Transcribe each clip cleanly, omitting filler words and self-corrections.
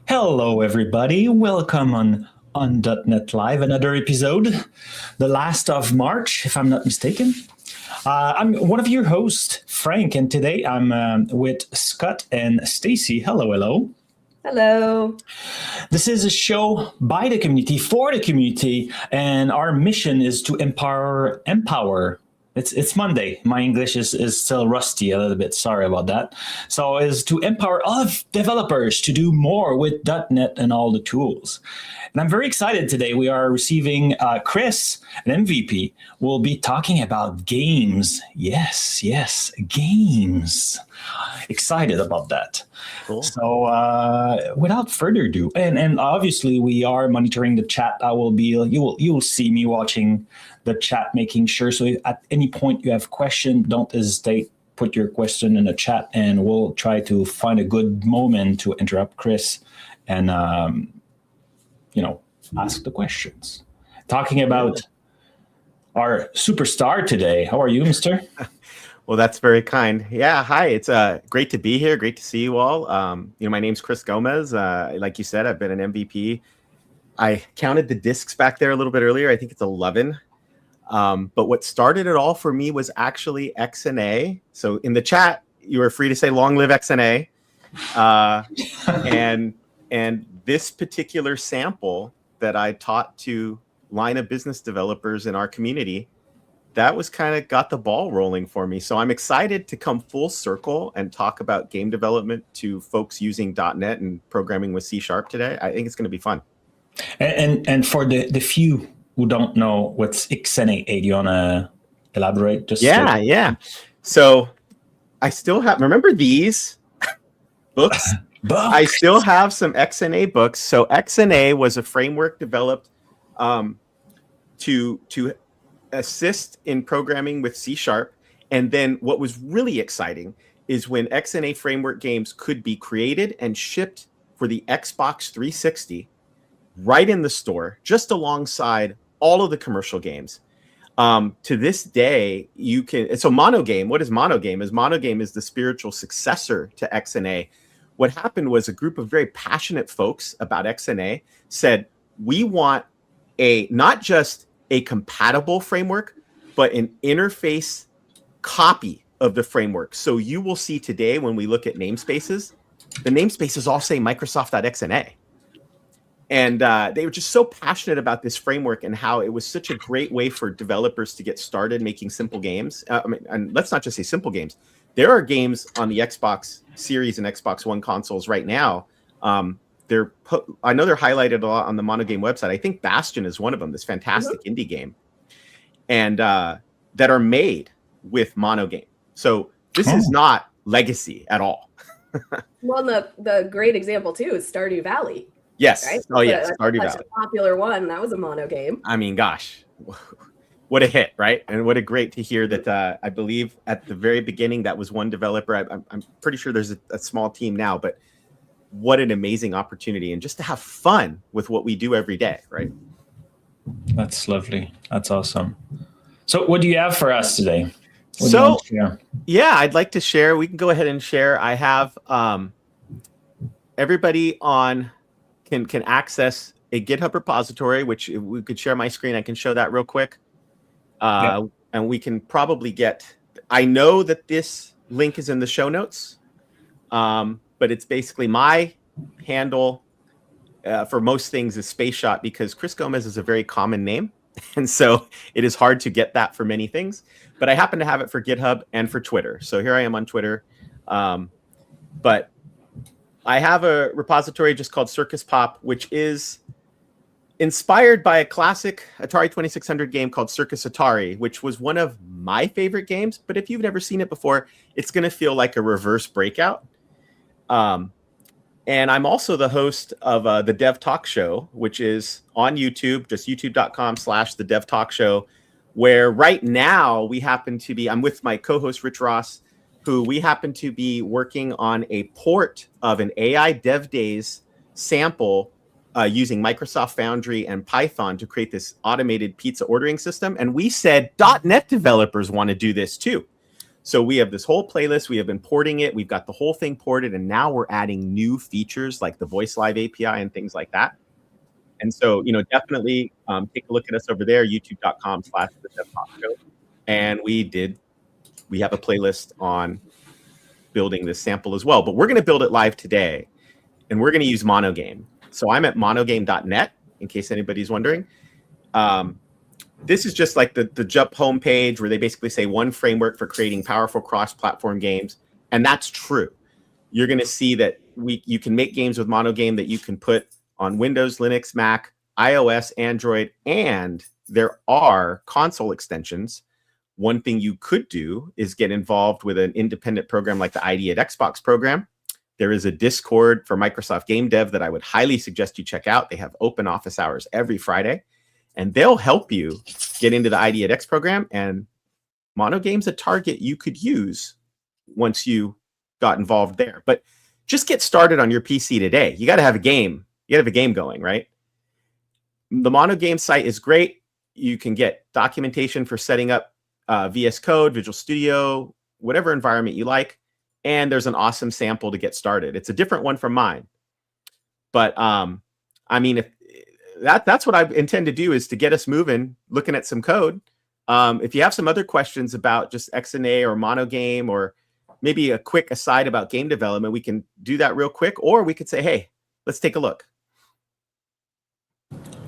Hello, everybody. Welcome on .NET Live, another episode, the last of March, if I'm not mistaken. I'm one of your hosts, Frank, and today I'm with Scott and Stacey. Hello, hello. Hello. This is a show by the community, for the community, and our mission is to empower. It's Monday. My English is still rusty a little bit. Sorry about that. So is to empower all of developers to do more with .NET and all the tools. And I'm very excited today. We are receiving Chris, an MVP. We'll be talking about games. Yes, games. Excited about that. Cool. So without further ado, and obviously we are monitoring the chat. You will see me watching the chat, making sure. So if at any point you have question, don't hesitate. Put your question in the chat, and we'll try to find a good moment to interrupt Chris and ask the questions. Talking about our superstar today. How are you, Mister? Well, that's very kind. Yeah, hi. It's great to be here. Great to see you all. My name's Chris Gomez. Like you said, I've been an MVP. I counted the discs back there a little bit earlier. I think it's 11. But what started it all for me was actually XNA. So in the chat, you were free to say "Long live XNA," and this particular sample that I taught to line of business developers in our community, that was kind of got the ball rolling for me. So I'm excited to come full circle and talk about game development to folks using .NET and programming with C# today. I think it's going to be fun. And for the few who don't know what's XNA, do you want to elaborate? Yeah. So I still have, remember these books? I still have some XNA books. So XNA was a framework developed to assist in programming with C#. And then what was really exciting is when XNA framework games could be created and shipped for the Xbox 360 right in the store, just alongside all of the commercial games. To this day, you can. So MonoGame, what is MonoGame? MonoGame is the spiritual successor to XNA. What happened was a group of very passionate folks about XNA said, we want not just a compatible framework, but an interface copy of the framework. So you will see today when we look at namespaces, the namespaces all say Microsoft.xna. And they were just so passionate about this framework and how it was such a great way for developers to get started making simple games. And let's not just say simple games. There are games on the Xbox Series and Xbox One consoles right now. I know they're highlighted a lot on the MonoGame website. I think Bastion is one of them, this fantastic indie game, and that are made with MonoGame. So this is not legacy at all. Well, the great example too is Stardew Valley. Yes. Right? Oh, yes. Stardew Valley. A popular one. That was a MonoGame. I mean, gosh, what a hit, right? And what a great to hear that. I believe at the very beginning that was one developer. I'm pretty sure there's a small team now, but what an amazing opportunity, and just to have fun with what we do every day, right? That's lovely. That's awesome. So what do you have for us today? I'd like to share. We can go ahead and share. I have everybody on can access a GitHub repository, which if we could share my screen. I can show that real quick. And we can probably I know that this link is in the show notes, but it's basically my handle for most things is Space Shot, because Chris Gomez is a very common name. And so it is hard to get that for many things, but I happen to have it for GitHub and for Twitter. So here I am on Twitter. But I have a repository just called Circus Pop, which is inspired by a classic Atari 2600 game called Circus Atari, which was one of my favorite games. But if you've never seen it before, it's going to feel like a reverse Breakout. And I'm also the host of the Dev Talk Show, which is on YouTube, just youtube.com/the Dev Talk Show, where right now I'm with my co-host Rich Ross, who we happen to be working on a port of an AI Dev Days sample using Microsoft Foundry and Python to create this automated pizza ordering system. And we said .NET developers want to do this too. So we have this whole playlist. We have been porting it. We've got the whole thing ported. And now we're adding new features like the Voice Live API and things like that. And so, definitely take a look at us over there, youtube.com/TheDevTalkShow. And we have a playlist on building this sample as well. But we're going to build it live today. And we're going to use MonoGame. So I'm at monogame.net, in case anybody's wondering. This is just like the Jump homepage where they basically say one framework for creating powerful cross-platform games. And that's true. You're going to see that you can make games with MonoGame that you can put on Windows, Linux, Mac, iOS, Android, and there are console extensions. One thing you could do is get involved with an independent program like the Addie at Xbox program. There is a Discord for Microsoft Game Dev that I would highly suggest you check out. They have open office hours every Friday, and they'll help you get into the Addie at X program. And MonoGame's a target you could use once you got involved there. But just get started on your PC today. You got to have a game. You got to have a game going, right? The MonoGame site is great. You can get documentation for setting up VS Code, Visual Studio, whatever environment you like. And there's an awesome sample to get started. It's a different one from mine. But if that's what I intend to do, is to get us moving, looking at some code. If you have some other questions about just XNA or MonoGame, or maybe a quick aside about game development, we can do that real quick. Or we could say, hey, let's take a look.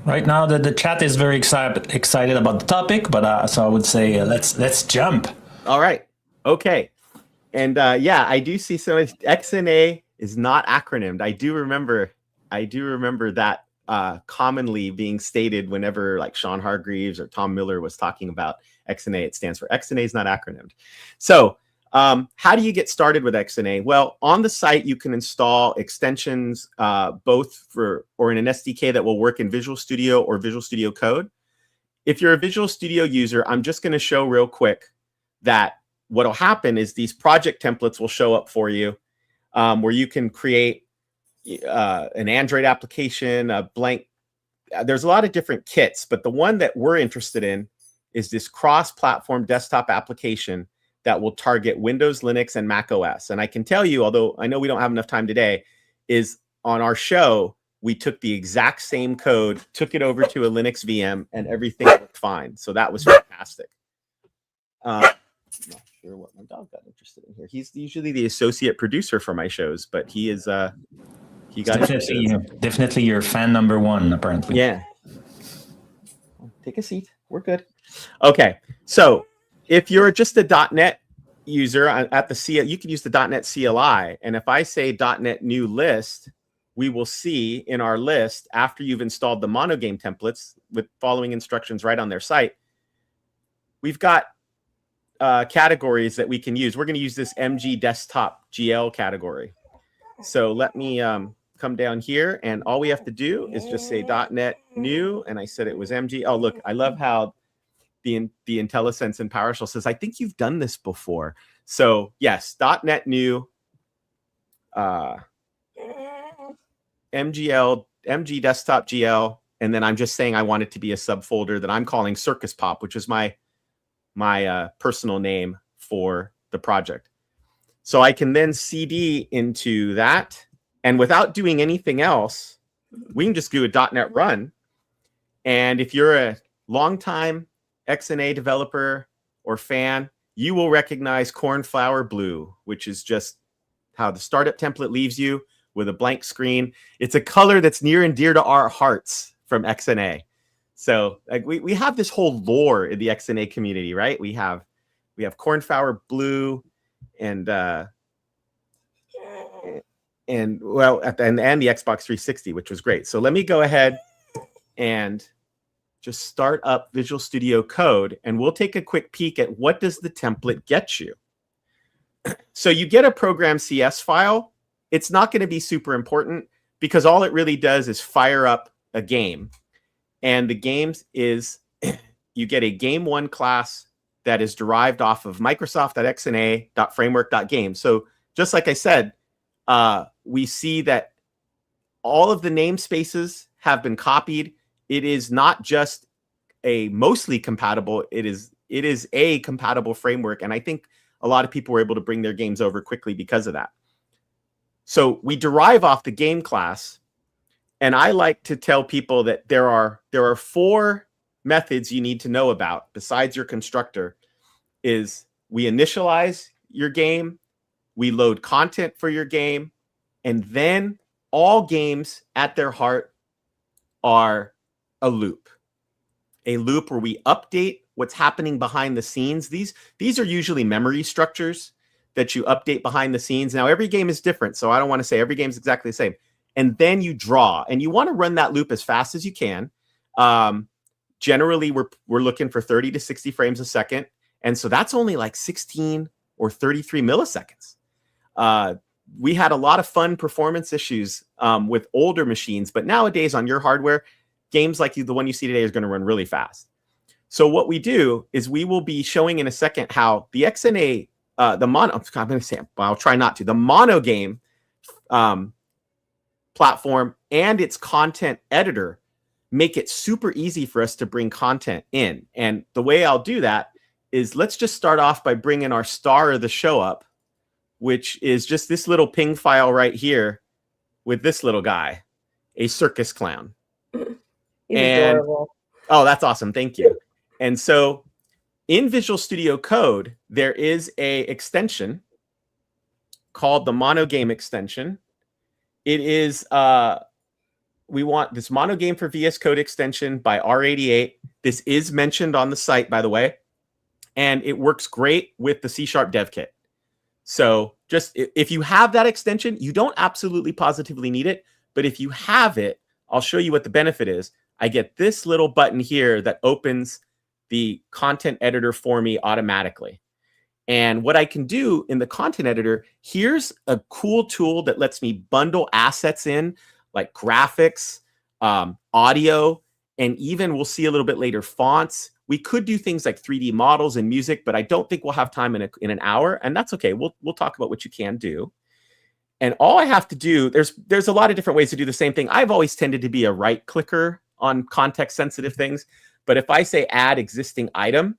Right now, the chat is very excited about the topic, but so I would say let's jump. All right. Okay. And I do see so much. XNA is not acronymed. I do remember that commonly being stated whenever like Sean Hargreaves or Tom Miller was talking about XNA. It stands for XNA is not acronymed. So how do you get started with XNA? Well, on the site, you can install extensions both in an SDK that will work in Visual Studio or Visual Studio Code. If you're a Visual Studio user, I'm just going to show real quick that what will happen is these project templates will show up for you where you can create an Android application, a blank. There's a lot of different kits, but the one that we're interested in is this cross-platform desktop application that will target Windows, Linux, and Mac OS. And I can tell you, although I know we don't have enough time today, is on our show, we took the exact same code, took it over to a Linux VM, and everything worked fine. So that was fantastic. I'm not sure what my dog got interested in here. He's usually the associate producer for my shows, but he is he got definitely your fan number one, apparently. Yeah. Take a seat. We're good. Okay. So if you're just a .NET user at the CLI, you can use the .NET CLI. And if I say .NET new list, we will see in our list, after you've installed the MonoGame templates with following instructions right on their site, we've got categories that we can use. We're going to use this MG Desktop GL category. So let me come down here, and all we have to do is just say .NET new, and I said it was MG. Oh, look, I love how the IntelliSense and PowerShell says, I think you've done this before. So yes, .NET new, MG Desktop GL, and then I'm just saying I want it to be a subfolder that I'm calling Circus Pop, which is my personal name for the project. So I can then CD into that, and without doing anything else, we can just do a .NET run. And if you're a longtime XNA developer or fan, you will recognize Cornflower Blue, which is just how the startup template leaves you with a blank screen. It's a color that's near and dear to our hearts from XNA. So like we have this whole lore in the XNA community, right? We have Cornflower Blue and the Xbox 360, which was great. So let me go ahead and just start up Visual Studio Code, and we'll take a quick peek at what does the template get you. So you get a program CS file. It's not going to be super important because all it really does is fire up a game. And the games is you get a game1 class that is derived off of Microsoft.xna.framework.game. So just like I said, we see that all of the namespaces have been copied. It is not just a mostly compatible, it is a compatible framework. And I think a lot of people were able to bring their games over quickly because of that. So we derive off the game class. And I like to tell people that there are 4 methods you need to know about besides your constructor. Is we initialize your game, we load content for your game, and then all games at their heart are a loop where we update what's happening behind the scenes. These are usually memory structures that you update behind the scenes. Now, every game is different, so I don't want to say every game is exactly the same. And then you draw, and you want to run that loop as fast as you can. Generally, we're looking for 30 to 60 frames a second, and so that's only like 16 or 33 milliseconds. We had a lot of fun performance issues with older machines, but nowadays on your hardware, games like the one you see today is going to run really fast. So what we do is we will be showing in a second how the XNA, I'm going to say, I'll try not to, the MonoGame platform and its content editor make it super easy for us to bring content in. And the way I'll do that is let's just start off by bringing our star of the show up, which is just this little ping file right here with this little guy, a circus clown. He's adorable. Oh, that's awesome. Thank you. And so in Visual Studio Code, there is a extension called the MonoGame extension. It is, we want this MonoGame for VS Code extension by R88. This is mentioned on the site, by the way, and it works great with the C# dev kit. So just if you have that extension, you don't absolutely positively need it, but if you have it, I'll show you what the benefit is. I get this little button here that opens the content editor for me automatically. And what I can do in the content editor, here's a cool tool that lets me bundle assets in, like graphics, audio, and even we'll see a little bit later, fonts. We could do things like 3D models and music, but I don't think we'll have time in an hour, and that's okay. We'll talk about what you can do. And all I have to do, there's a lot of different ways to do the same thing. I've always tended to be a right clicker on context sensitive things, but if I say add existing item,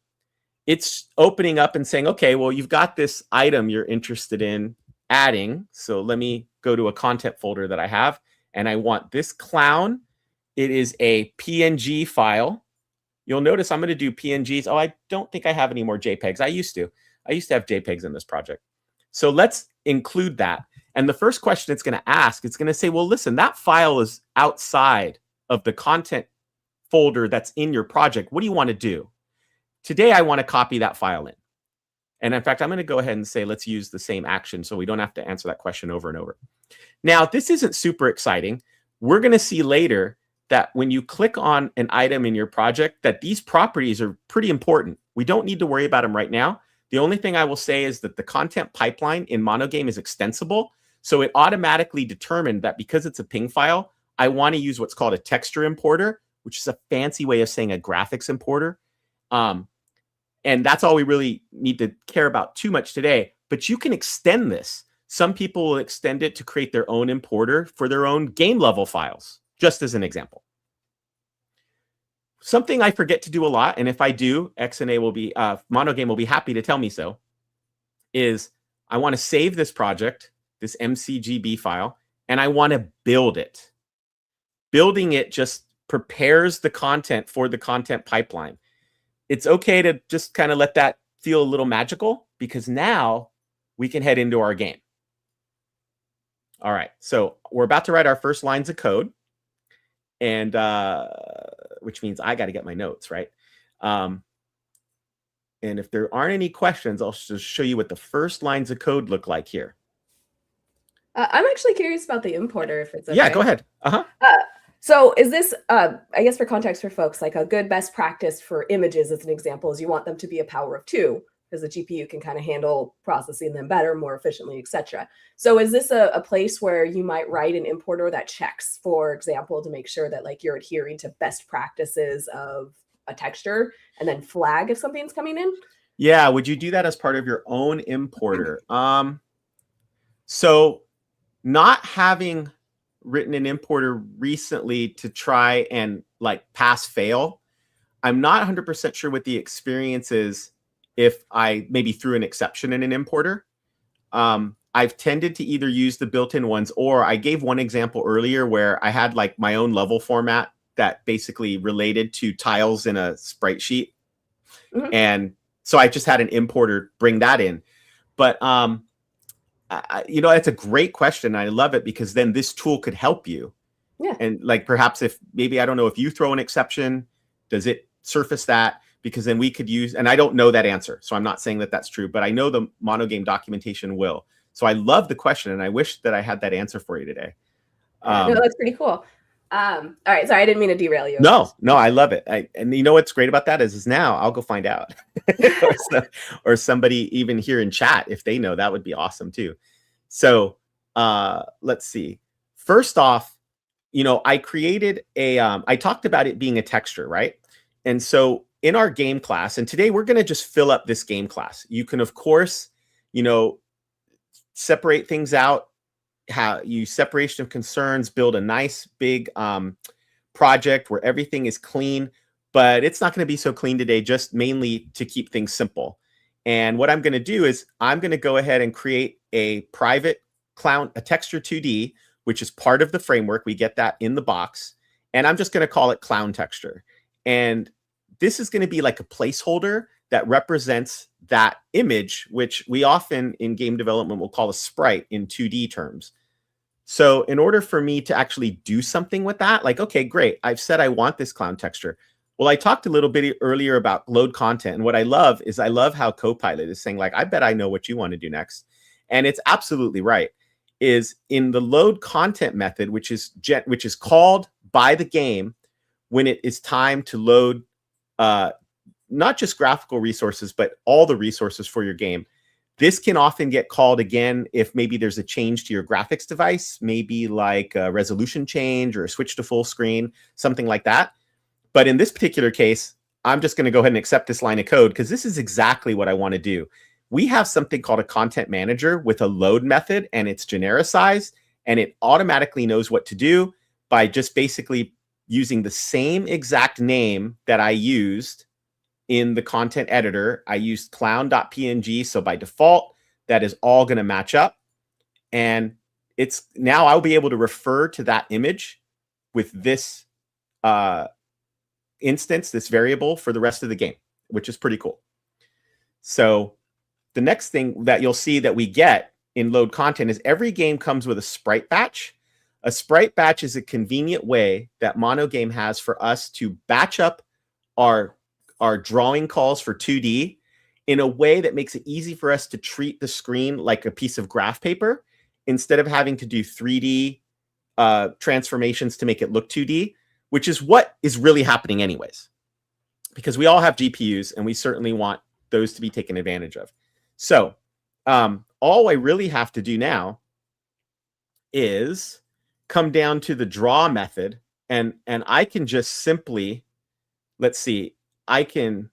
it's opening up and saying, okay, well, you've got this item you're interested in adding. So let me go to a content folder that I have, and I want this clown. It is a PNG file. You'll notice I'm going to do PNGs. Oh, I don't think I have any more JPEGs. I used to have JPEGs in this project. So let's include that. And the first question it's going to ask, it's going to say, well, listen, that file is outside of the content folder that's in your project. What do you want to do? Today, I want to copy that file in. And in fact, I'm going to go ahead and say, let's use the same action so we don't have to answer that question over and over. Now, this isn't super exciting. We're going to see later that when you click on an item in your project, that these properties are pretty important. We don't need to worry about them right now. The only thing I will say is that the content pipeline in MonoGame is extensible. So it automatically determined that because it's a ping file, I want to use what's called a texture importer, which is a fancy way of saying a graphics importer. And that's all we really need to care about too much today. But you can extend this. Some people will extend it to create their own importer for their own game level files, just as an example. Something I forget to do a lot, and if I do, XNA will be, MonoGame will be happy to tell me so, is I want to save this project, this MCGB file, and I want to build it. Building it just prepares the content for the content pipeline. It's okay to just kind of let that feel a little magical, because now we can head into our game. All right, so we're about to write our first lines of code, and which means I got to get my notes, right? And if there aren't any questions, I'll just show you what the first lines of code look like here. I'm actually curious about the importer, if it's okay. Yeah, go ahead. So is this, I guess for context for folks, like a good best practice for images as an example is you want them to be a power of 2, because the GPU can kind of handle processing them better, more efficiently, etc. So is this a place where you might write an importer that checks, for example, to make sure that like you're adhering to best practices of a texture and then flag if something's coming in? Yeah, would you do that as part of your own importer? So not having written an importer recently to try and like pass fail. I'm not 100% sure what the experience is if I maybe threw an exception in an importer. I've tended to either use the built-in ones, or I gave one example earlier where I had like my own level format that basically related to tiles in a sprite sheet. And so I just had an importer bring that in. But, you know, that's a great question. I love it because then this tool could help you. Yeah. And like perhaps if maybe, I don't know, if you throw an exception, does it surface that? Because then we could use, and I don't know that answer, so I'm not saying that that's true, but I know the MonoGame documentation will. So I love the question, and I wish that I had that answer for you today. No, that's pretty cool. All right, sorry, I didn't mean to derail you. No, I love it. And you know what's great about that is now I'll go find out. or somebody even here in chat, if they know, that would be awesome too. So let's see. First off, you know, I created a, I talked about it being a texture, right? And so in our game class, and today we're going to just fill up this game class. You can, of course, you know, separate things out, how you separation of concerns, build a nice big project where everything is clean, but it's not going to be so clean today, just mainly to keep things simple. And what I'm going to do is I'm going to go ahead and create a private clown, a texture 2D, which is part of the framework. We get that in the box. And I'm just going to call it clown texture. And this is going to be like a placeholder that represents that image, which we often in game development will call a sprite in 2D terms. So in order for me to actually do something with that, like, okay, great, I've said I want this clown texture. Well, I talked a little bit earlier about load content. And what I love is I love how Copilot is saying, like, I bet I know what you want to do next. And it's absolutely right. Is in the load content method, which is called by the game when it is time to load not just graphical resources, but all the resources for your game. This can often get called again if maybe there's a change to your graphics device, maybe like a resolution change or a switch to full screen, something like that. But in this particular case, I'm just going to go ahead and accept this line of code because this is exactly what I want to do. We have something called a content manager with a load method, and it's genericized, and it automatically knows what to do by just basically using the same exact name that I used in the content editor. I used clown.png. So by default, that is all going to match up. And it's now I'll be able to refer to that image with this instance, this variable for the rest of the game, which is pretty cool. So the next thing that you'll see that we get in load content is every game comes with a sprite batch. A sprite batch is a convenient way that MonoGame has for us to batch up our drawing calls for 2D in a way that makes it easy for us to treat the screen like a piece of graph paper instead of having to do 3D transformations to make it look 2D, which is what is really happening anyways, because we all have GPUs and we certainly want those to be taken advantage of. So all I really have to do now is come down to the draw method, and I can just simply, let's see, I can,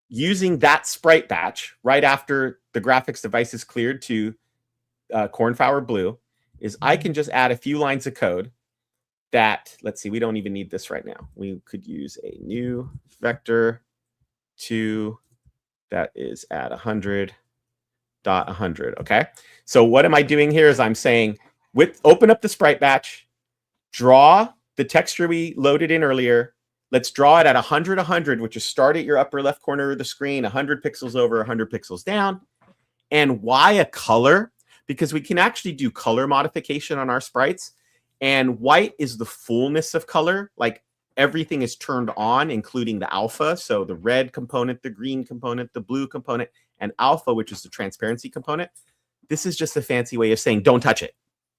using that sprite batch right after the graphics device is cleared to cornflower blue, is I can just add a few lines of code that, let's see, we don't even need this right now. We could use a new vector to that is at 100.100. Okay. So what am I doing here is I'm saying open up the sprite batch, draw the texture we loaded in earlier. Let's draw it at 100, which is start at your upper left corner of the screen, 100 pixels over, 100 pixels down. And why a color? Because we can actually do color modification on our sprites. And white is the fullness of color. Like everything is turned on, including the alpha. So the red component, the green component, the blue component, and alpha, which is the transparency component. This is just a fancy way of saying, don't touch it.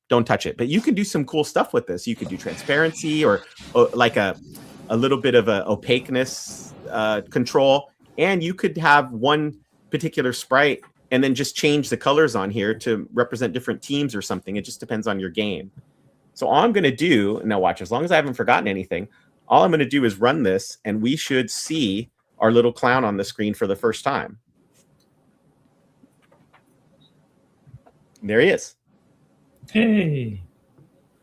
Don't touch it. But you can do some cool stuff with this. You could do transparency or like a little bit of a opaqueness control. And you could have one particular sprite and then just change the colors on here to represent different teams or something. It just depends on your game. So all I'm going to do, now watch, as long as I haven't forgotten anything, all I'm going to do is run this, and we should see our little clown on the screen for the first time. There he is. Hey.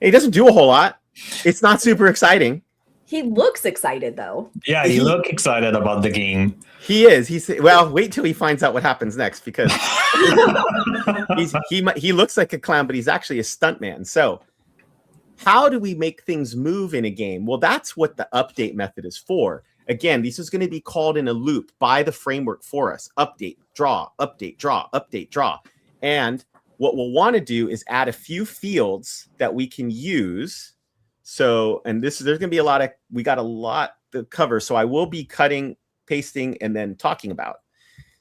Hey, He doesn't do a whole lot. It's not super exciting. He looks excited though. Yeah, he look excited about the game. He is. Well, wait till he finds out what happens next, because he looks like a clown, but he's actually a stuntman. So how do we make things move in a game? Well, that's what the update method is for. Again, this is going to be called in a loop by the framework for us. Update, draw, update, draw, update, draw. And what we'll want to do is add a few fields that we can use. So, and there's going to be we got a lot to cover. So I will be cutting, pasting, and then talking about.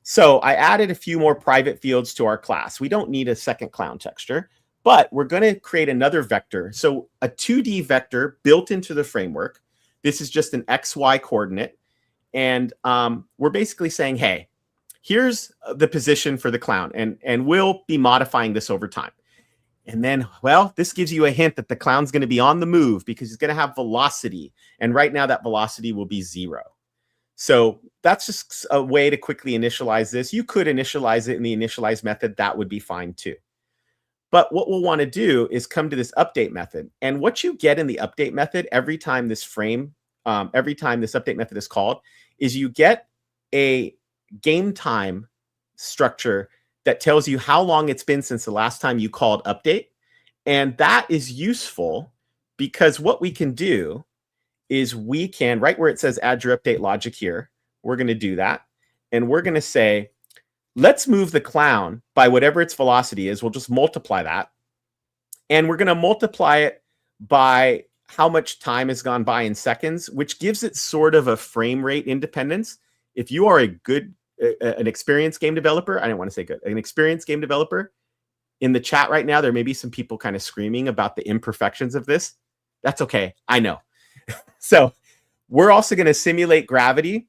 So I added a few more private fields to our class. We don't need a second clown texture, but we're going to create another vector. So a 2D vector built into the framework. This is just an XY coordinate. And we're basically saying, hey, here's the position for the clown. And we'll be modifying this over time. And then, well, this gives you a hint that the clown's going to be on the move because he's going to have velocity. And right now that velocity will be 0. So that's just a way to quickly initialize this. You could initialize it in the initialize method. That would be fine too. But what we'll want to do is come to this update method. And what you get in the update method every time this update method is called is you get a game time structure that tells you how long it's been since the last time you called update. And that is useful because what we can do is we can, right where it says add your update logic here, we're going to do that. And we're going to say, let's move the clown by whatever its velocity is. We'll just multiply that. And we're going to multiply it by how much time has gone by in seconds, which gives it sort of a frame rate independence. If you are an experienced game developer, I didn't want to say good, an experienced game developer, in the chat right now, there may be some people kind of screaming about the imperfections of this. That's okay. I know. So we're also going to simulate gravity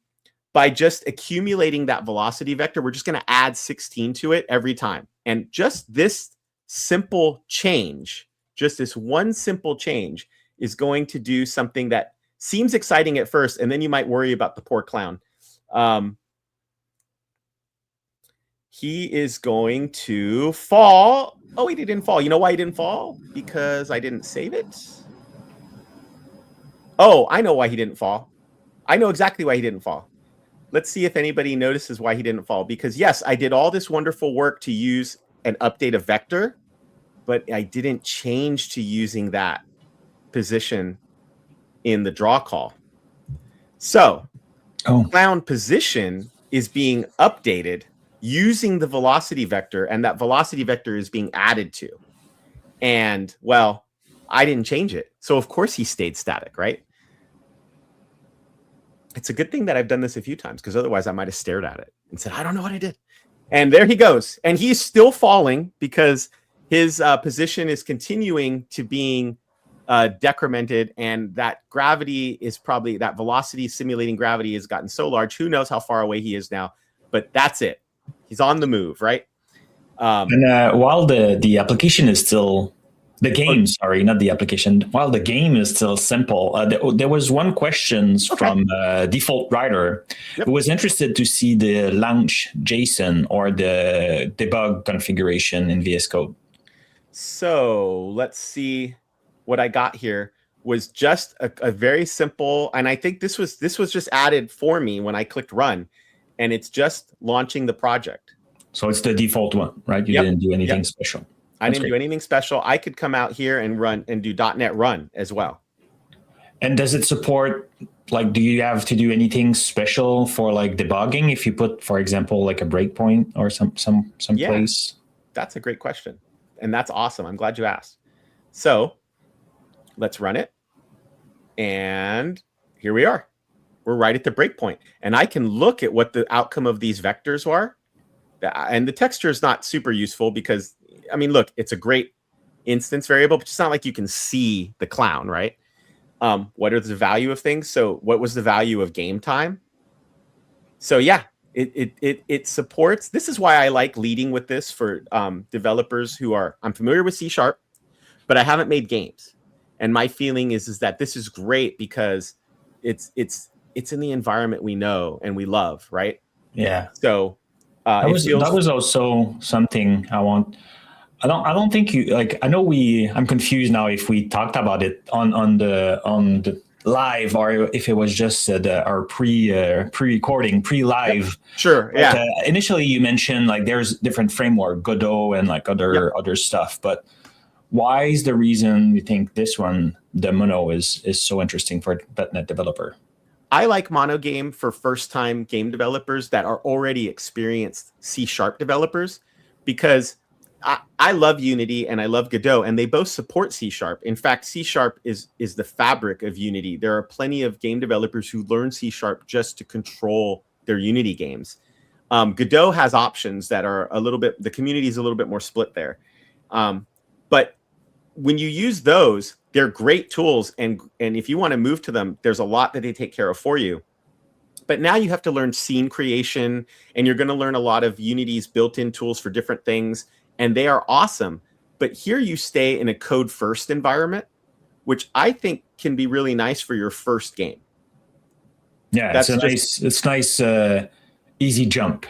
by just accumulating that velocity vector. We're just going to add 16 to it every time. And just this simple change, just this one simple change is going to do something that seems exciting at first. And then you might worry about the poor clown. He is going to fall. Oh, he didn't fall. You know why he didn't fall? Because I didn't save it. Oh, I know why he didn't fall. I know exactly why he didn't fall. Let's see if anybody notices why he didn't fall. Because yes, I did all this wonderful work to use and update a vector, but I didn't change to using that position in the draw call. So clown position is being updated using the velocity vector, and that velocity vector is being added to. And well, I didn't change it. So of course he stayed static, right? It's a good thing that I've done this a few times because otherwise I might have stared at it and said, I don't know what I did. And there he goes. And he's still falling because his position is continuing to being decremented, and that gravity is probably, that velocity simulating gravity has gotten so large. Who knows how far away he is now, but that's it. He's on the move, right? And while the application is still, the game, sorry, not the application, while the game is still simple, there was one question from default writer who was interested to see the launch JSON or the debug configuration in VS Code. So let's see what I got here was just a very simple, and I think this was just added for me when I clicked run, and it's just launching the project. So it's the default one, right? You didn't do anything special. I didn't do anything special. I could come out here and run and do .NET Run as well. And does it support, like, do you have to do anything special for like debugging if you put, for example, like a breakpoint or some place? That's a great question. And that's awesome. I'm glad you asked. So let's run it. And here we are. We're right at the breakpoint. And I can look at what the outcome of these vectors are. And the texture is not super useful because, I mean, look, it's a great instance variable, but it's not like you can see the clown, right? What are the value of things? So what was the value of game time? So yeah, it supports. This is why I like leading with this for developers who are, I'm familiar with C#, but I haven't made games. And my feeling is that this is great because it's in the environment we know and we love, right? Yeah. So that was also something I want. I don't think you like. I know I'm confused now if we talked about it on the live or if it was just our pre-recording, pre-live. Yep. Sure. Like, Yeah. initially, you mentioned like there's different framework, Godot and like other stuff. But why is the reason you think this one, the Mono, is so interesting for a .NET developer? I like MonoGame for first-time game developers that are already experienced C# developers, because I love Unity and I love Godot, and they both support C#. In fact, C# is the fabric of Unity. There are plenty of game developers who learn C# just to control their Unity games. Godot has options that are the community is a little bit more split there. But when you use those, they're great tools. And if you want to move to them, there's a lot that they take care of for you. But now you have to learn scene creation, and you're going to learn a lot of Unity's built-in tools for different things. And they are awesome. But here you stay in a code-first environment, which I think can be really nice for your first game. Yeah, it's nice, easy jump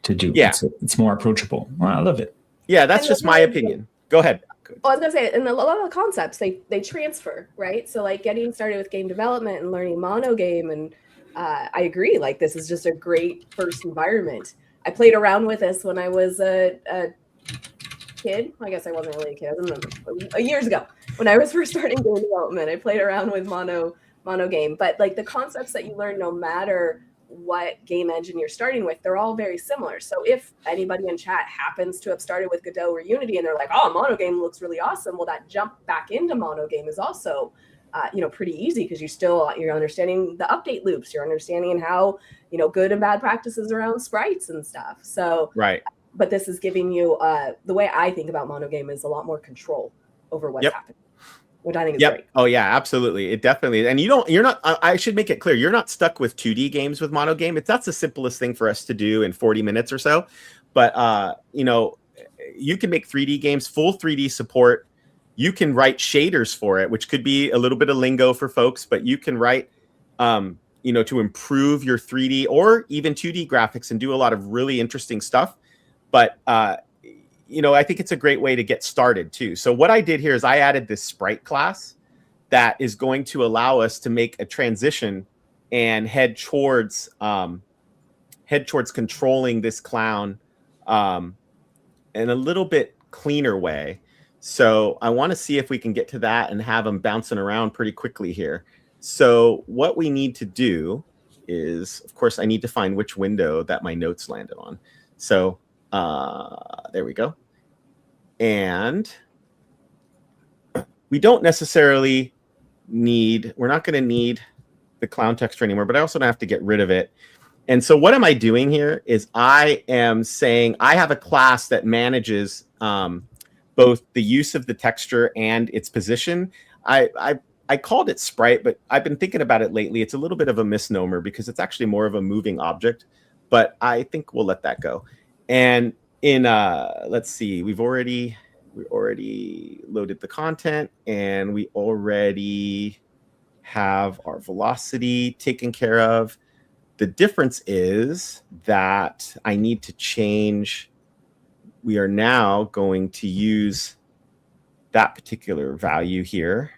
to do. Yeah. It's more approachable. Well, I love it. Yeah, that's just my opinion. Go ahead. Well, I was going to say, and a lot of the concepts, they transfer, right? So like getting started with game development and learning MonoGame, and I agree, like this is just a great first environment. I played around with this when I was a kid. I guess I wasn't really a kid. I remember years ago when I was first starting game development. I played around with MonoGame, but like the concepts that you learn, no matter what game engine you're starting with, they're all very similar. So if anybody in chat happens to have started with Godot or Unity and they're like, oh, MonoGame looks really awesome, well, that jump back into MonoGame is also pretty easy, because you're understanding the update loops, you're understanding how good and bad practices around sprites and stuff. So right. But this is giving you the way I think about MonoGame is a lot more control over what's happening, which I think is great. Oh yeah, absolutely. It definitely, and you're not, I should make it clear, you're not stuck with 2D games with MonoGame. That's the simplest thing for us to do in 40 minutes or so. But you can make 3D games, full 3D support. You can write shaders for it, which could be a little bit of lingo for folks, but you can write to improve your 3D or even 2D graphics and do a lot of really interesting stuff. But I think it's a great way to get started too. So what I did here is I added this sprite class that is going to allow us to make a transition and head towards controlling this clown in a little bit cleaner way. So I want to see if we can get to that and have them bouncing around pretty quickly here. So what we need to do is, of course, I need to find which window that my notes landed on. So there we go. And we don't necessarily we're not going to need the clown texture anymore, but I also don't have to get rid of it. And so what am I doing here is I am saying I have a class that manages both the use of the texture and its position. I called it sprite, but I've been thinking about it lately. It's a little bit of a misnomer because it's actually more of a moving object, but I think we'll let that go. And in let's see, we already loaded the content, and we already have our velocity taken care of. The difference is that I need to change. We are now going to use that particular value here.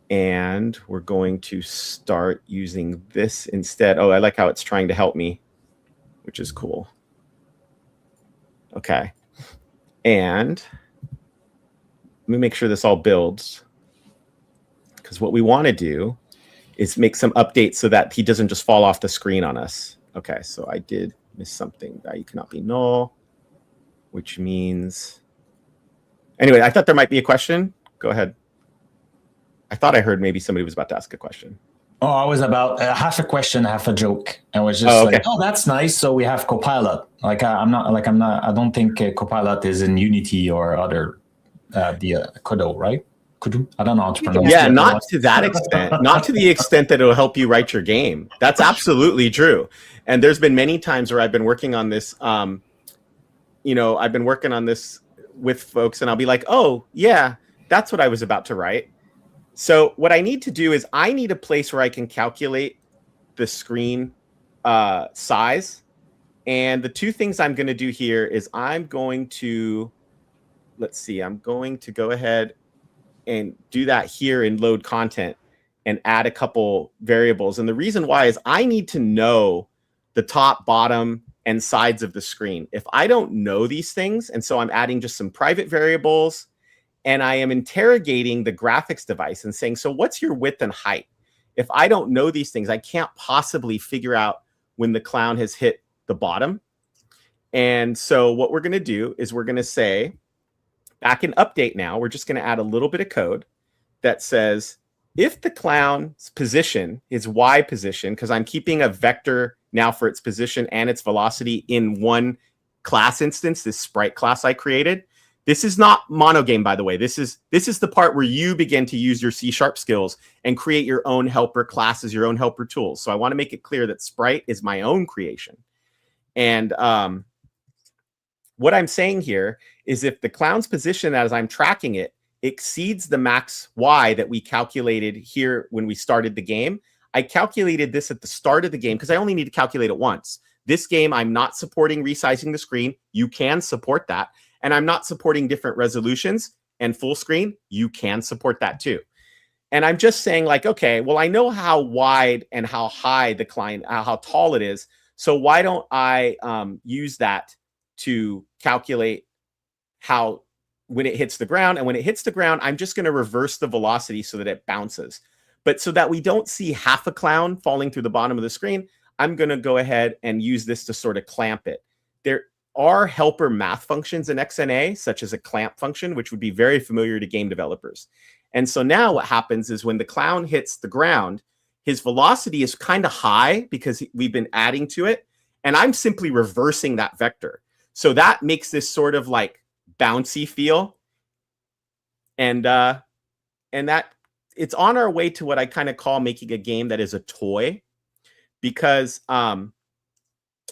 And we're going to start using this instead. Oh, I like how it's trying to help me, which is cool. Okay. And let me make sure this all builds, because what we want to do is make some updates so that he doesn't just fall off the screen on us. Okay, so I did miss something. Value cannot be null, which means... Anyway, I thought there might be a question. Go ahead. I thought I heard maybe somebody was about to ask a question. Oh, I was about half a question, half a joke. I was just like, oh, that's nice. So we have Copilot. I don't think Copilot is in Unity or other the Godot, right? I don't know how to pronounce it. Yeah, not to that extent. Not to the extent that it'll help you write your game. That's absolutely true. And there's been many times where I've been working on this. I've been working on this with folks, and I'll be like, oh, yeah, that's what I was about to write. So what I need to do is I need a place where I can calculate the screen size. And the two things I'm going to do here is I'm going to, let's see, I'm going to go ahead and do that here in load content and add a couple variables. And the reason why is I need to know the top, bottom, and sides of the screen. If I don't know these things, and so I'm adding just some private variables, and I am interrogating the graphics device and saying, so what's your width and height? If I don't know these things, I can't possibly figure out when the clown has hit the bottom. And so what we're going to do is we're going to say, back in update now, we're just going to add a little bit of code that says, if the clown's position is Y position, because I'm keeping a vector now for its position and its velocity in one class instance, this sprite class I created. This is not MonoGame, by the way. This is the part where you begin to use your C# skills and create your own helper classes, your own helper tools. So I want to make it clear that sprite is my own creation. And what I'm saying here is if the clown's position as I'm tracking it exceeds the max Y that we calculated here when we started the game, I calculated this at the start of the game because I only need to calculate it once. This game, I'm not supporting resizing the screen. You can support that. And I'm not supporting different resolutions and full screen. You can support that too. And I'm just saying like, okay, well, I know how wide and how high the client, how tall it is. So why don't I use that to calculate how when it hits the ground, and when it hits the ground, I'm just going to reverse the velocity so that it bounces. But so that we don't see half a clown falling through the bottom of the screen, I'm going to go ahead and use this to sort of clamp it. There are helper math functions in XNA, such as a clamp function, which would be very familiar to game developers. And so now what happens is when the clown hits the ground, his velocity is kind of high because we've been adding to it. And I'm simply reversing that vector. So that makes this sort of like bouncy feel. And that it's on our way to what I kind of call making a game that is a toy. Because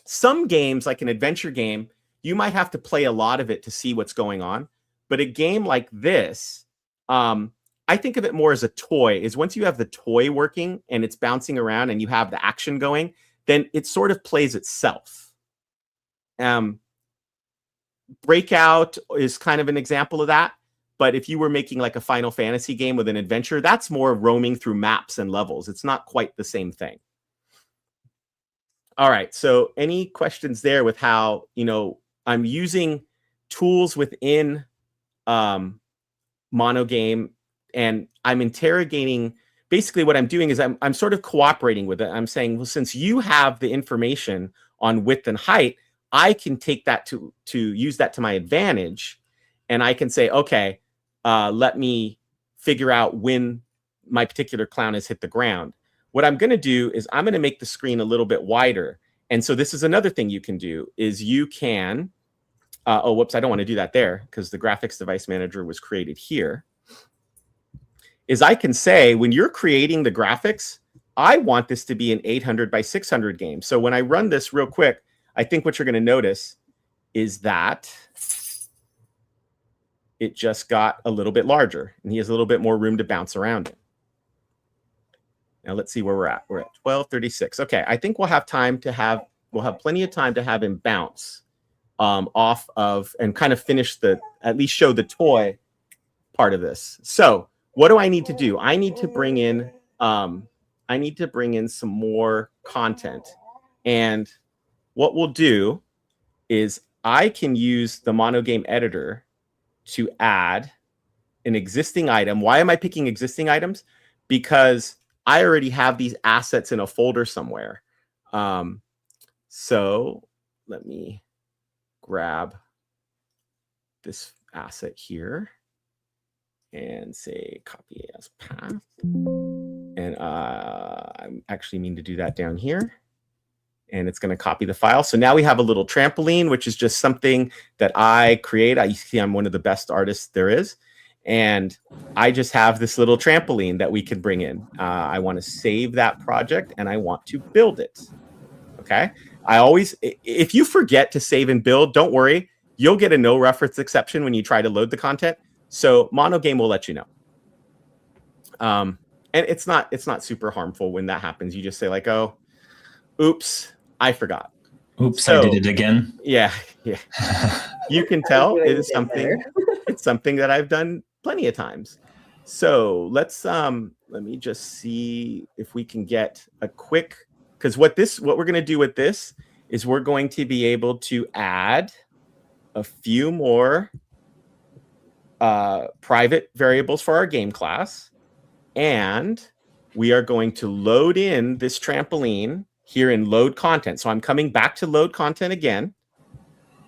some games, like an adventure game, you might have to play a lot of it to see what's going on. But a game like this, I think of it more as a toy, is once you have the toy working and it's bouncing around and you have the action going, then it sort of plays itself. Breakout is kind of an example of that. But if you were making like a Final Fantasy game with an adventure, that's more roaming through maps and levels. It's not quite the same thing. All right, so any questions there with how, I'm using tools within MonoGame, and I'm interrogating. Basically what I'm doing is I'm sort of cooperating with it. I'm saying, well, since you have the information on width and height, I can take that to use that to my advantage. And I can say, okay, let me figure out when my particular clown has hit the ground. What I'm going to do is I'm going to make the screen a little bit wider. And so this is another thing you can do is you can, oh, whoops, I don't want to do that there because the graphics device manager was created here. Is I can say when you're creating the graphics, I want this to be an 800 by 600 game. So when I run this real quick, I think what you're going to notice is that it just got a little bit larger and he has a little bit more room to bounce around in. Now let's see where we're at. We're at 12:36. Okay, I think we'll have plenty of time to have him bounce off of and kind of finish at least show the toy part of this. So what do I need to do? I need to bring in some more content. And what we'll do is I can use the MonoGame editor to add an existing item. Why am I picking existing items? Because I already have these assets in a folder somewhere. So let me grab this asset here and say copy as path. And I actually mean to do that down here. And it's going to copy the file. So now we have a little trampoline, which is just something that I create. I see I'm one of the best artists there is. And I just have this little trampoline that we can bring in. I want to save that project and I want to build it. Okay. If you forget to save and build, don't worry. You'll get a no reference exception when you try to load the content. So MonoGame will let you know. And it's not super harmful when that happens. You just say like, oh, oops, I forgot. Oops, So- I did it again. Yeah. You can tell doing it is it something. better. It's something that I've done plenty of times. So let's let me just see if we can get a quick, because what we're going to do with this is we're going to be able to add a few more private variables for our game class, and we are going to load in this trampoline here in load content. So I'm coming back to load content again,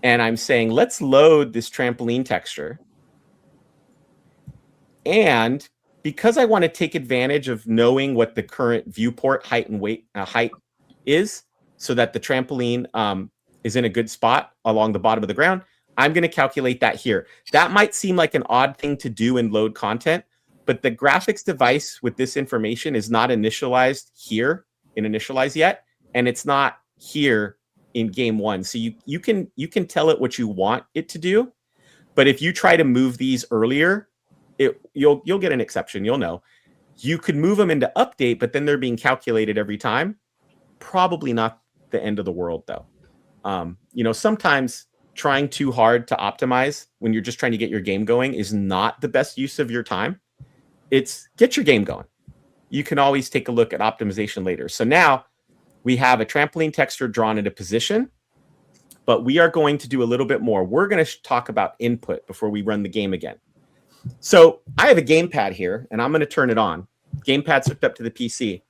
and I'm saying, let's load this trampoline texture. And because I want to take advantage of knowing what the current viewport height and weight height is, so that the trampoline is in a good spot along the bottom of the ground, I'm going to calculate that here. That might seem like an odd thing to do in load content, but the graphics device with this information is not initialized here in initialize yet, and it's not here in game one. So you can tell it what you want it to do, but if you try to move these earlier, you'll get an exception. You'll know. You could move them into update, but then they're being calculated every time. Probably not the end of the world, though. Sometimes trying too hard to optimize when you're just trying to get your game going is not the best use of your time. It's get your game going. You can always take a look at optimization later. So now we have a trampoline texture drawn into position, but we are going to do a little bit more. We're going to talk about input before we run the game again. So I have a gamepad here, and I'm going to turn it on. Gamepad's hooked up to the PC.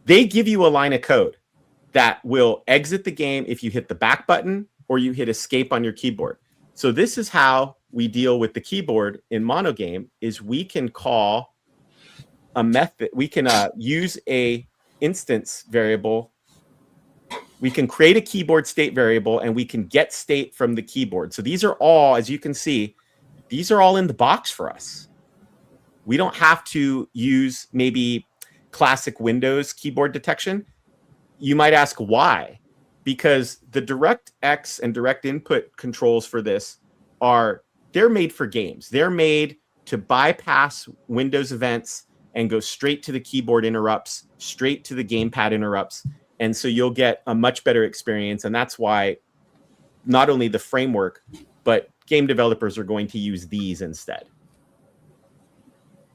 They give you a line of code that will exit the game if you hit the back button or you hit escape on your keyboard. So this is how we deal with the keyboard in MonoGame, is we can call a method. We can use a instance variable. We can create a keyboard state variable, and we can get state from the keyboard. So these are all, as you can see, these are all in the box for us. We don't have to use maybe classic Windows keyboard detection. You might ask why? Because the DirectX and direct input controls for this they're made for games. They're made to bypass Windows events and go straight to the keyboard interrupts, straight to the gamepad interrupts. And so you'll get a much better experience. And that's why not only the framework, but game developers are going to use these instead.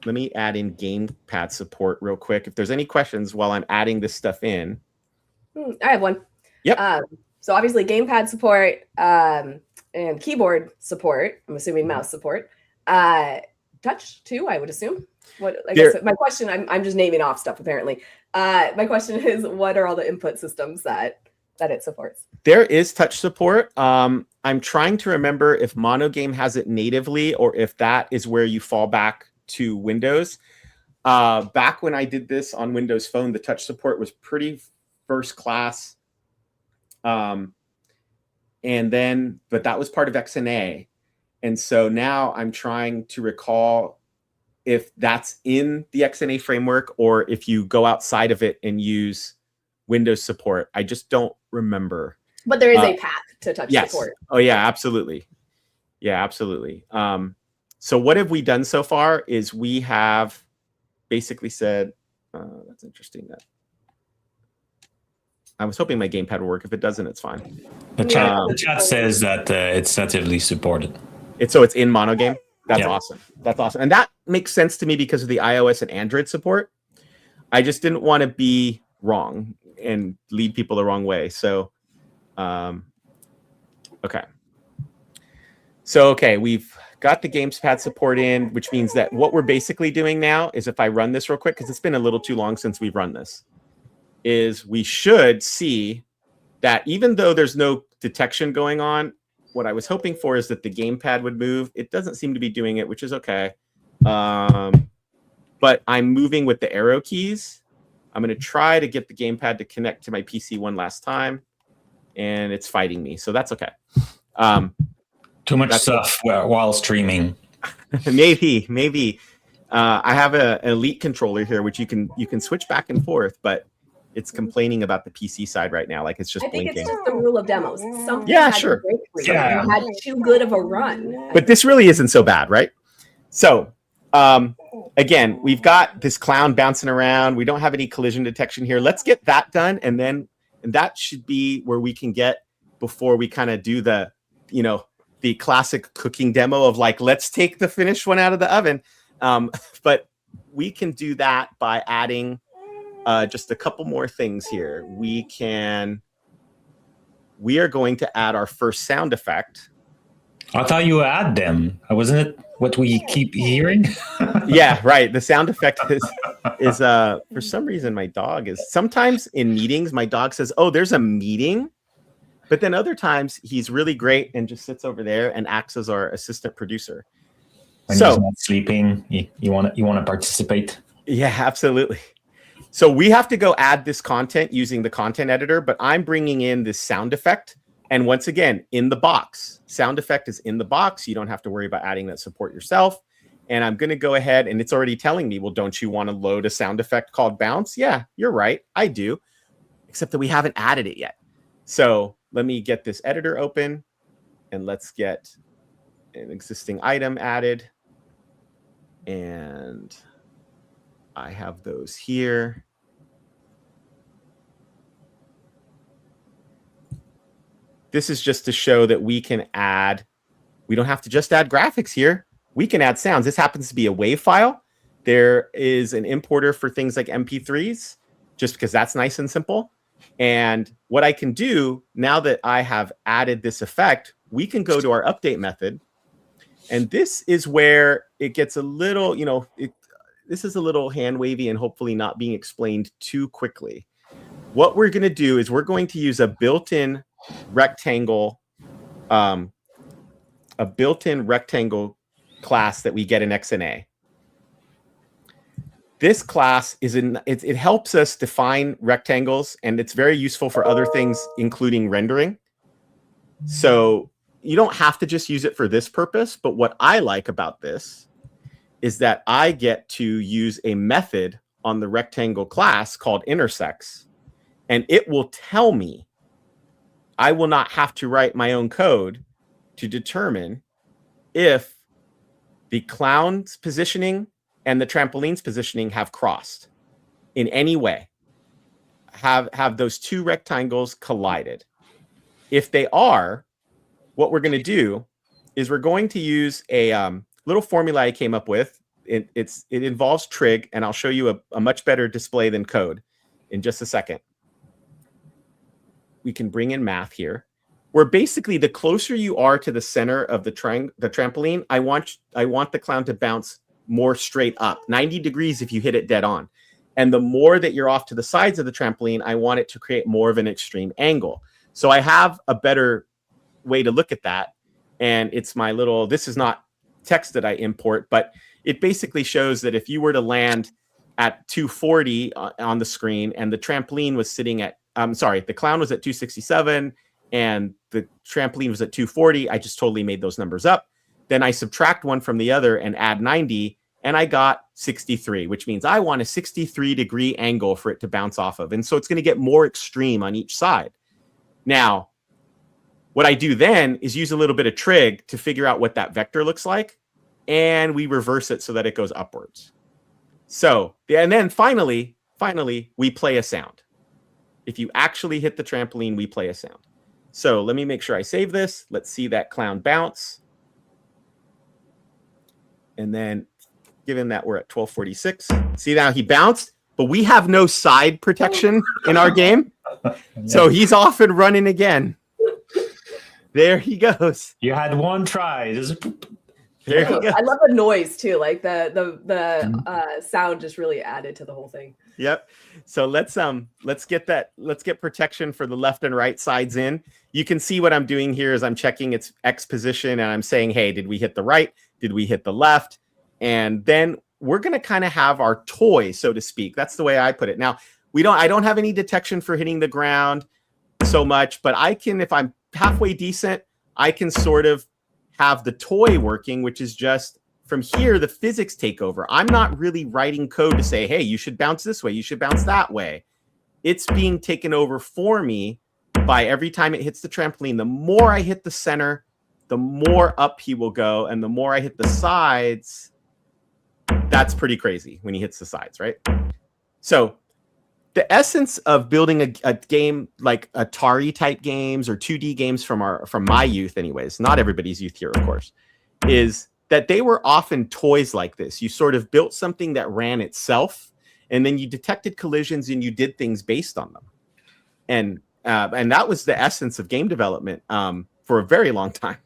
Let me add in gamepad support real quick. If there's any questions while I'm adding this stuff in. I have one. Yep. So obviously gamepad support and keyboard support. I'm assuming mouse support. Touch too, I would assume. I guess my question, I'm just naming off stuff apparently. My question is, what are all the input systems that it supports? There is touch support. I'm trying to remember if MonoGame has it natively or if that is where you fall back to Windows. Back when I did this on Windows Phone, the touch support was pretty first class. But that was part of XNA. And so now I'm trying to recall if that's in the XNA framework or if you go outside of it and use Windows support. I just don't remember. But there is a path to touch support. Oh, yeah, absolutely. Yeah, absolutely. So what have we done so far is we have basically said, that's interesting. That I was hoping my gamepad would work. If it doesn't, it's fine. The chat says that it's natively supported. It's in MonoGame. That's awesome. That's awesome. And that makes sense to me because of the iOS and Android support. I just didn't want to be wrong and lead people the wrong way. So, okay. So, okay, we've got the gamepad support in, which means that what we're basically doing now is, if I run this real quick, because it's been a little too long since we've run this, is we should see that even though there's no detection going on, what I was hoping for is that the gamepad would move. It doesn't seem to be doing it, which is okay. But I'm moving with the arrow keys. I'm going to try to get the gamepad to connect to my PC one last time, and it's fighting me, so that's okay. Too much stuff while streaming. Maybe. I have an Elite controller here, which you can switch back and forth, but it's complaining about the PC side right now, like it's just blinking. I think it's just the rule of demos. Something sure. You had too good of a run. But this really isn't so bad, right? So, again, we've got this clown bouncing around. We don't have any collision detection here. Let's get that done, and then And that should be where we can get before we kind of do the, the classic cooking demo of like, let's take the finished one out of the oven. But we can do that by adding just a couple more things here. We are going to add our first sound effect. I thought you add them. Wasn't it what we keep hearing? Yeah, right. The sound effect is for some reason my dog is sometimes in meetings, my dog says, "Oh, there's a meeting." But then other times he's really great and just sits over there and acts as our assistant producer. When he's not sleeping, you want to participate. Yeah, absolutely. So we have to go add this content using the content editor, but I'm bringing in this sound effect. And once again, in the box, sound effect is in the box. You don't have to worry about adding that support yourself. And I'm going to go ahead, and it's already telling me, well, don't you want to load a sound effect called bounce? Yeah, you're right. I do, except that we haven't added it yet. So let me get this editor open, and let's get an existing item added. And I have those here. This is just to show that we can add, we don't have to just add graphics here. We can add sounds. This happens to be a WAV file. There is an importer for things like MP3s, just because that's nice and simple. And what I can do now that I have added this effect, we can go to our update method. And this is where it gets a little, this is a little hand wavy and hopefully not being explained too quickly. What we're going to do is we're going to use a built-in rectangle class that we get in XNA. This class is it helps us define rectangles, and it's very useful for other things, including rendering. So you don't have to just use it for this purpose, but what I like about this is that I get to use a method on the rectangle class called intersects, and it will tell me. I will not have to write my own code to determine if the clown's positioning and the trampoline's positioning have crossed in any way, have those two rectangles collided. If they are, what we're going to do is we're going to use a little formula I came up with. It involves trig, and I'll show you a much better display than code in just a second. We can bring in math here, where basically the closer you are to the center of the trampoline, I want the clown to bounce more straight up, 90 degrees if you hit it dead on. And the more that you're off to the sides of the trampoline, I want it to create more of an extreme angle. So I have a better way to look at that. And it's my little, this is not text that I import, but it basically shows that if you were to land at 240 on the screen and the trampoline was sitting at, the clown was at 267 and the trampoline was at 240. I just totally made those numbers up. Then I subtract one from the other and add 90, and I got 63, which means I want a 63-degree angle for it to bounce off of. And so it's going to get more extreme on each side. Now, what I do then is use a little bit of trig to figure out what that vector looks like, and we reverse it so that it goes upwards. So, and then finally, we play a sound. If you actually hit the trampoline, we play a sound. So let me make sure I save this. Let's see that clown bounce. And then given that we're at 1246, see now he bounced, but we have no side protection in our game. So he's off and running again. There he goes. You had one try. There he goes. I love the noise too. Like the sound just really added to the whole thing. Yep. So let's get protection for the left and right sides in. You can see what I'm doing here is I'm checking its X position and I'm saying, hey, did we hit the right? Did we hit the left? And then we're going to kind of have our toy, so to speak. That's the way I put it. Now, I don't have any detection for hitting the ground so much, but I can, if I'm halfway decent, I can sort of have the toy working, which is just from here, the physics take over. I'm not really writing code to say, hey, you should bounce this way, you should bounce that way. It's being taken over for me by every time it hits the trampoline. The more I hit the center, the more up he will go. And the more I hit the sides, that's pretty crazy when he hits the sides, right? So the essence of building a game like Atari type games or 2D games from my youth, anyways, not everybody's youth here, of course, is that they were often toys like this. You sort of built something that ran itself, and then you detected collisions and you did things based on them. And that was the essence of game development for a very long time.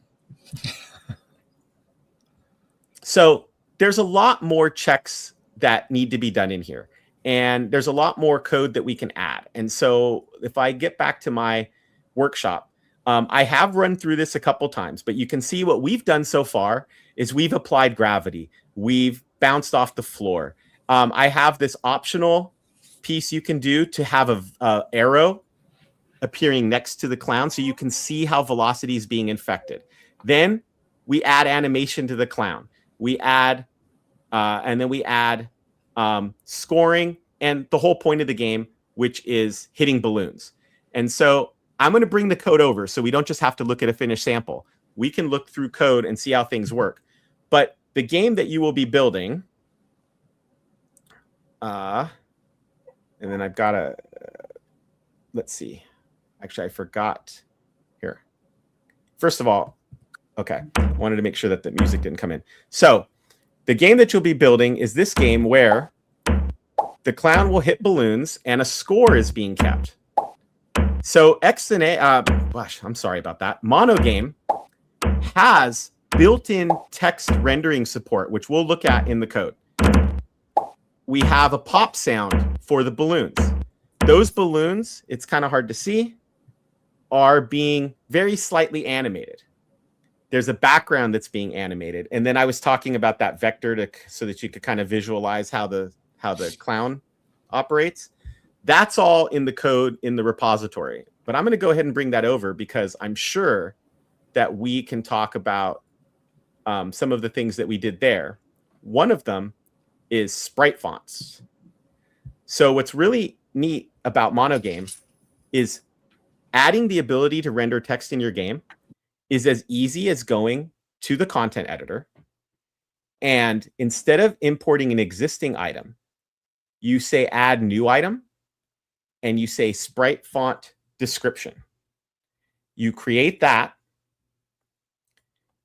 So there's a lot more checks that need to be done in here. And there's a lot more code that we can add. And so if I get back to my workshop, I have run through this a couple times, but you can see what we've done so far is we've applied gravity. We've bounced off the floor. I have this optional piece you can do to have a arrow appearing next to the clown so you can see how velocity is being infected. Then we add animation to the clown. We add, and then we add scoring and the whole point of the game, which is hitting balloons. And so I'm going to bring the code over so we don't just have to look at a finished sample. We can look through code and see how things work. But the game that you will be building, and then I've got a, let's see. Actually, I forgot here. First of all, okay, I wanted to make sure that the music didn't come in. So the game that you'll be building is this game where the clown will hit balloons and a score is being kept. So gosh, I'm sorry about that. MonoGame has built-in text rendering support, which we'll look at in the code. We have a pop sound for the balloons. Those balloons, it's kind of hard to see, are being very slightly animated. There's a background that's being animated. And then I was talking about that vector so that you could kind of visualize how the clown operates. That's all in the code in the repository. But I'm going to go ahead and bring that over because I'm sure that we can talk about some of the things that we did there. One of them is sprite fonts. So what's really neat about MonoGame is adding the ability to render text in your game is as easy as going to the content editor. And instead of importing an existing item, you say add new item and you say sprite font description. You create that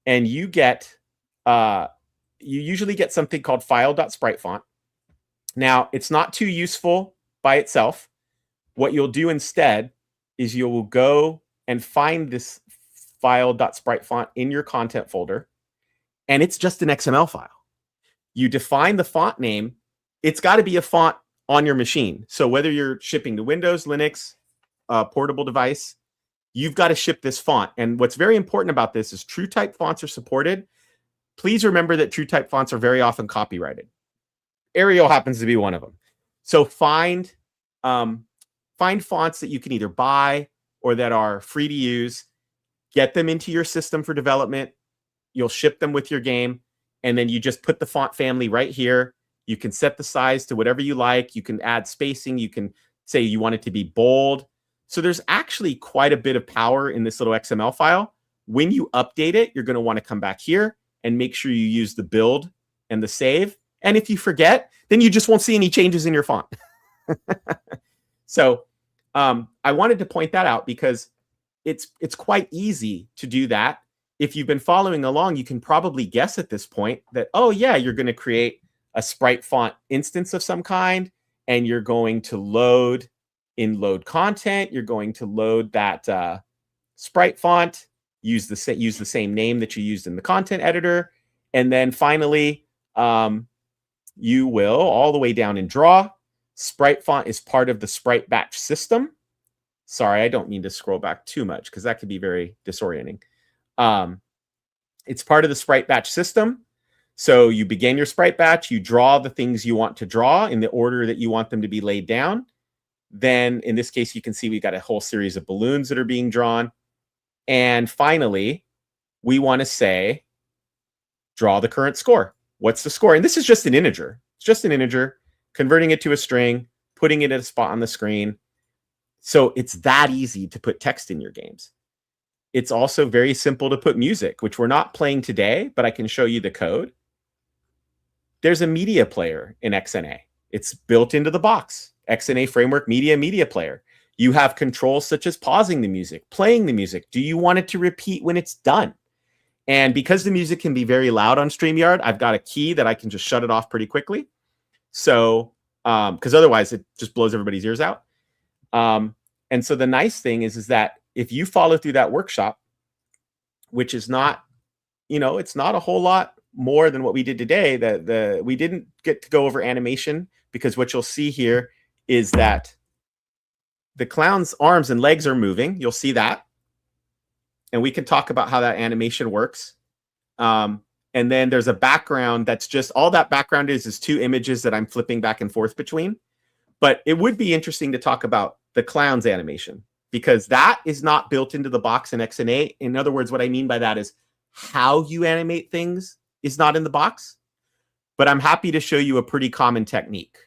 and you get, you usually get something called file.spritefont. Now, it's not too useful by itself. What you'll do instead is you will go and find this file.spritefont in your content folder, and it's just an XML file. You define the font name. It's got to be a font on your machine. So whether you're shipping to Windows, Linux, portable device, you've got to ship this font. And what's very important about this is true type fonts are supported. Please remember that true type fonts are very often copyrighted. Arial happens to be one of them. So find fonts that you can either buy or that are free to use, get them into your system for development. You'll ship them with your game. And then you just put the font family right here. You can set the size to whatever you like. You can add spacing. You can say you want it to be bold. So there's actually quite a bit of power in this little XML file. When you update it, you're going to want to come back here and make sure you use the build and the save. And if you forget, then you just won't see any changes in your font. So I wanted to point that out because it's quite easy to do that. If you've been following along, you can probably guess at this point that, oh yeah, you're going to create a sprite font instance of some kind, and you're going to load content. You're going to load that sprite font, use the same name that you used in the content editor. And then finally, you will all the way down in draw. Sprite font is part of the sprite batch system. Sorry, I don't mean to scroll back too much because that could be very disorienting. It's part of the sprite batch system. So you begin your sprite batch, you draw the things you want to draw in the order that you want them to be laid down. Then in this case, you can see we've got a whole series of balloons that are being drawn. And finally, we want to say, draw the current score. What's the score? And this is just an integer. It's just an integer, converting it to a string, putting it at a spot on the screen. So it's that easy to put text in your games. It's also very simple to put music, which we're not playing today, but I can show you the code. There's a media player in XNA. It's built into the box. XNA Framework Media Player. You have controls such as pausing the music, playing the music. Do you want it to repeat when it's done? And because the music can be very loud on StreamYard, I've got a key that I can just shut it off pretty quickly. So, because otherwise it just blows everybody's ears out. And so the nice thing is that if you follow through that workshop, which is not, it's not a whole lot more than what we did today. We didn't get to go over animation, because what you'll see here is that the clown's arms and legs are moving. You'll see that. And we can talk about how that animation works. And then there's a background that's just, all that background is 2 images that I'm flipping back and forth between. But it would be interesting to talk about the clown's animation, because that is not built into the box in XNA. In other words, what I mean by that is how you animate things is not in the box. But I'm happy to show you a pretty common technique.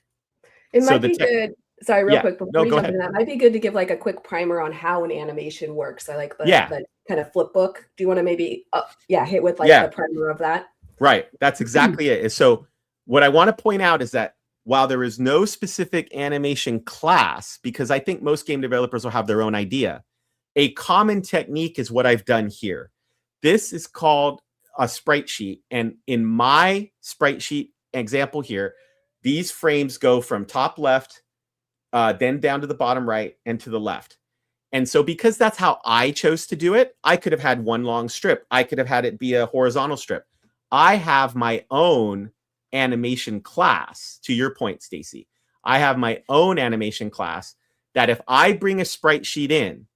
It might be good. Sorry, real quick. Before we go jump ahead. into that, it might be good to give like a quick primer on how an animation works. I like the kind of flip book. Do you want to maybe, hit with like the primer of that? Right. That's exactly it. So what I want to point out is that while there is no specific animation class, because I think most game developers will have their own idea, a common technique is what I've done here. This is called a sprite sheet. And in my sprite sheet example here, these frames go from top left, then down to the bottom right and to the left. And so because that's how I chose to do it, I could have had one long strip. I could have had it be a horizontal strip. I have my own animation class, to your point, Stacey. I have my own animation class that if I bring a sprite sheet in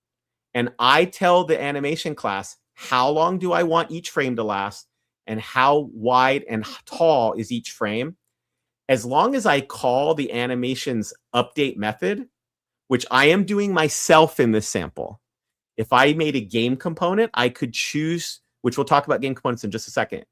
and I tell the animation class how long do I want each frame to last and how wide and tall is each frame, as long as I call the animation's update method, which I am doing myself in this sample. If I made a game component, I could choose, which we'll talk about game components in just a second.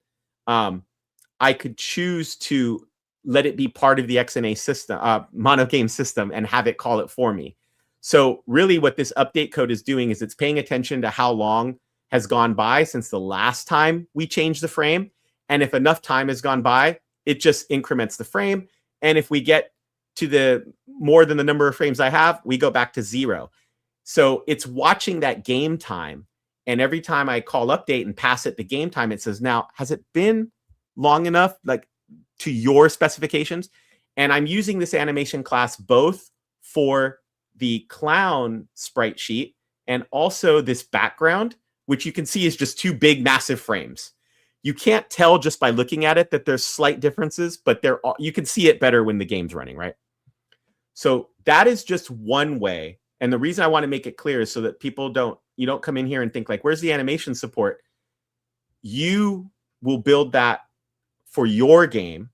I could choose to let it be part of the XNA system, MonoGame system, and have it call it for me. So really what this update code is doing is it's paying attention to how long has gone by since the last time we changed the frame. And if enough time has gone by, it just increments the frame. And if we get to the more than the number of frames I have, we go back to 0. So it's watching that game time. And every time I call update and pass it the game time, it says, now, has it been long enough, like to your specifications? And I'm using this animation class both for the clown sprite sheet and also this background, which you can see is just 2 big, massive frames. You can't tell just by looking at it that there's slight differences, but you can see it better when the game's running, right? So that is just one way. And the reason I want to make it clear is so that you don't come in here and think like, where's the animation support? You will build that for your game.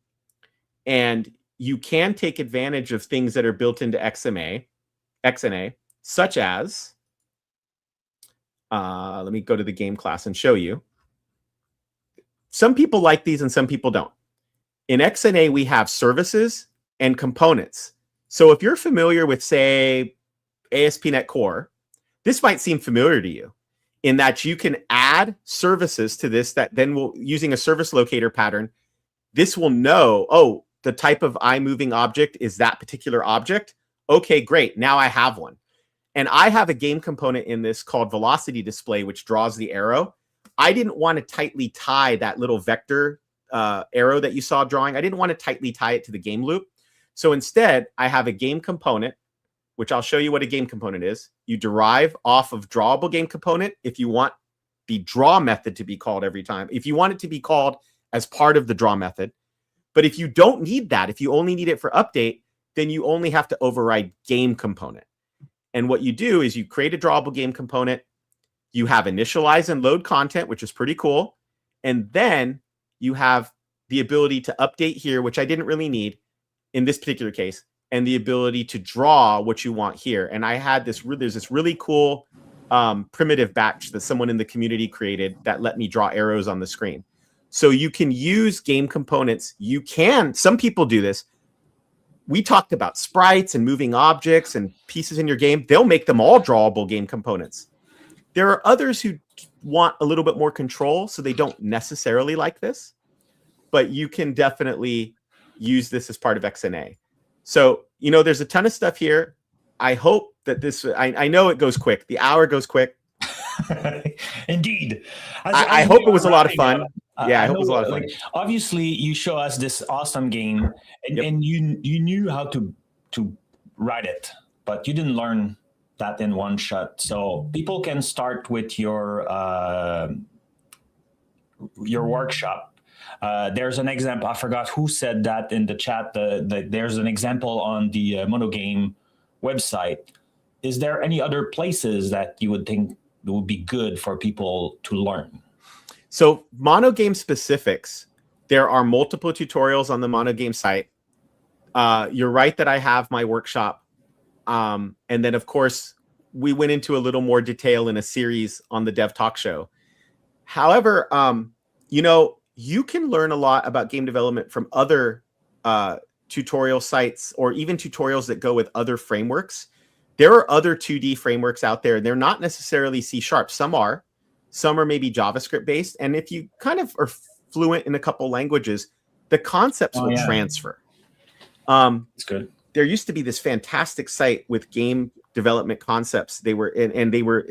And you can take advantage of things that are built into XNA, such as, let me go to the game class and show you. Some people like these and some people don't. In XNA, we have services and components. So if you're familiar with, say, ASP.NET Core, this might seem familiar to you in that you can add services to this that then will, using a service locator pattern, this will know, oh, the type of iMoving object is that particular object. Okay, great. Now I have one. And I have a game component in this called velocity display, which draws the arrow. I didn't want to tightly tie that little vector arrow that you saw drawing. I didn't want to tightly tie it to the game loop. So instead, I have a game component, which I'll show you what a game component is. You derive off of drawable game component if you want the draw method to be called every time. If you want it to be called as part of the draw method. But if you don't need that, if you only need it for update, then you only have to override game component. And what you do is you create a drawable game component. You have initialize and load content, which is pretty cool. And then you have the ability to update here, which I didn't really need in this particular case, and the ability to draw what you want here. And I had there's this really cool primitive batch that someone in the community created that let me draw arrows on the screen. So you can use game components. Some people do this. We talked about sprites and moving objects and pieces in your game. They'll make them all drawable game components. There are others who want a little bit more control, so they don't necessarily like this, but you can definitely use this as part of XNA. So, there's a ton of stuff here. I hope that I know it goes quick. The hour goes quick. Indeed. I hope it was a lot of fun. Yeah, I hope it was a lot of fun. Like, obviously, you show us this awesome game, and you knew how to write it, but you didn't learn that in one shot. So people can start with your workshop. There's an example. I forgot who said that in the chat. There's an example on the MonoGame website. Is there any other places that you would think would be good for people to learn? So MonoGame specifics, there are multiple tutorials on the MonoGame site. You're right that I have my workshop. And then, of course, we went into a little more detail in a series on the Dev Talk Show. However, you can learn a lot about game development from other tutorial sites, or even tutorials that go with other frameworks. There are other 2D frameworks out there. They're not necessarily C#. Some are maybe JavaScript based. And if you kind of are fluent in a couple languages, the concepts will transfer. That's good. There used to be this fantastic site with game development concepts. They were,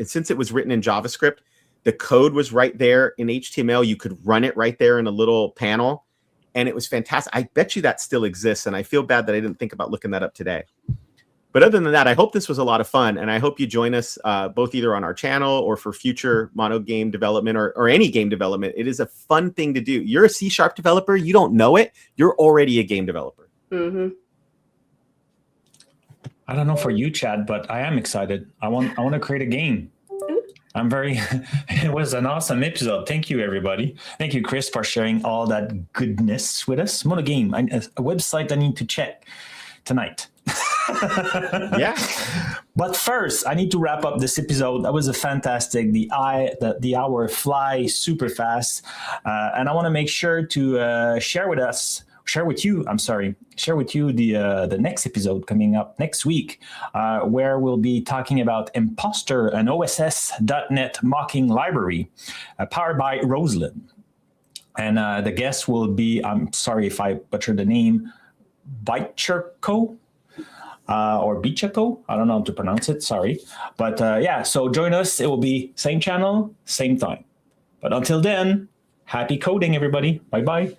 since it was written in JavaScript, the code was right there in HTML. You could run it right there in a little panel, and it was fantastic. I bet you that still exists, and I feel bad that I didn't think about looking that up today. But other than that, I hope this was a lot of fun, and I hope you join us both either on our channel or for future MonoGame development or any game development. It is a fun thing to do. You're a C# developer. You don't know it. You're already a game developer. Mm-hmm. I don't know for you, Chad, but I am excited. I want to create a game. I'm very. It was an awesome episode. Thank you, everybody. Thank you, Chris, for sharing all that goodness with us. MonoGame, a website I need to check tonight. Yeah. But first, I need to wrap up this episode. That was a fantastic. The hour flies super fast, and I want to make sure to share with you the next episode coming up next week, where we'll be talking about Imposter, an OSS.NET mocking library powered by Roslyn. And the guest will be, I'm sorry if I butchered the name, Boucher or Bichako. I don't know how to pronounce it. Sorry. But so join us. It will be same channel, same time. But until then, happy coding, everybody. Bye-bye.